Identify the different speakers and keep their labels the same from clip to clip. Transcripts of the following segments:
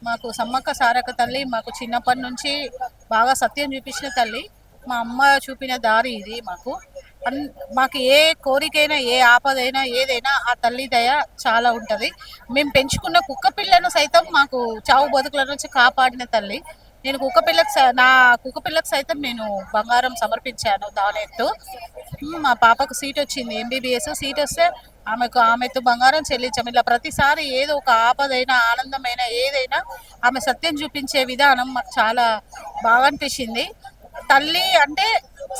Speaker 1: మాకు సమ్మక్క సారక్క తల్లి మాకు చిన్నప్పటి నుంచి బాగా సత్యం చూపించిన తల్లి. మా అమ్మ చూపిన దారి ఇది. మాకు ఏ కోరికైనా, ఏ ఆపదైనా, ఏదైనా ఆ తల్లి దయ చాలా ఉంటుంది. మేము పెంచుకున్న కుక్క పిల్లను సైతం మాకు చావు బతుకుల నుంచి కాపాడిన తల్లి. నేను నా కుక్క పిల్లకు సైతం నేను బంగారం సమర్పించాను దానెత్తు. మా పాపకు సీట్ వచ్చింది, ఎంబీబీఎస్ సీట్ వస్తే ఆమెతో బంగారం చెల్లించాము. ఇలా ప్రతిసారి ఏదో ఒక ఆపదైనా, ఆనందమైనా, ఏదైనా ఆమె సత్యం చూపించే విధానం మాకు చాలా బాగా అనిపించింది. తల్లి అంటే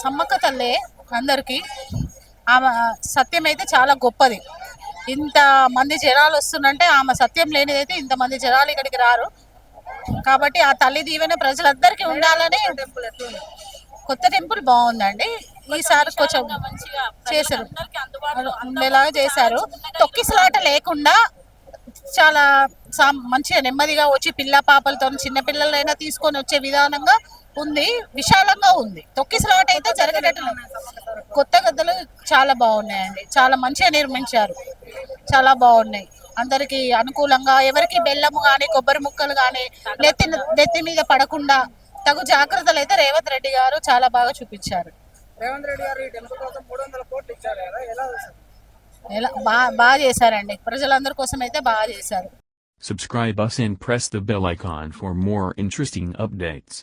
Speaker 1: సమ్మక్క తల్లే అందరికీ. ఆమె సత్యం అయితే చాలా గొప్పది. ఇంత మంది జనాలు వస్తుందంటే ఆమె సత్యం లేనిదైతే ఇంతమంది జనాలు ఇక్కడికి రారు. కాబట్టి ఆ తల్లి దీవెన ప్రజలందరికీ ఉండాలని. కొత్త టెంపుల్ బాగుందండి. ఈసారి కొంచెం చేశారు, ఉండేలాగా చేశారు. తొక్కిసలాట లేకుండా చాలా మంచిగా నెమ్మదిగా వచ్చి పిల్ల పాపలతో చిన్న పిల్లలైనా తీసుకొని వచ్చే విధానంగా ఉంది. విశాలంగా ఉంది. తొక్కిసలాట అయితే జరగటట్టు. కొత్త గద్దలు చాలా బాగున్నాయండి. చాలా మంచిగా నిర్మించారు. చాలా బాగున్నాయి. అందరికి అనుకూలంగా, ఎవరికి బెల్లము కానీ కొబ్బరి ముక్కలు కానీ నెత్తి మీద పడకుండా తగు జాగ్రత్తలు అయితే రేవంత్ రెడ్డి గారు చాలా బాగా చూపించారు.
Speaker 2: రేవంత్ రెడ్డి గారు ఈ టెంపుల్ కోసం 300 కోట్లు ఇచ్చారు కదా,
Speaker 1: ఎలా బాగా చేశారండి. ప్రజలందరి కోసం అయితే బాగా చేశారు.
Speaker 3: Subscribe us and press the bell icon for more interesting updates.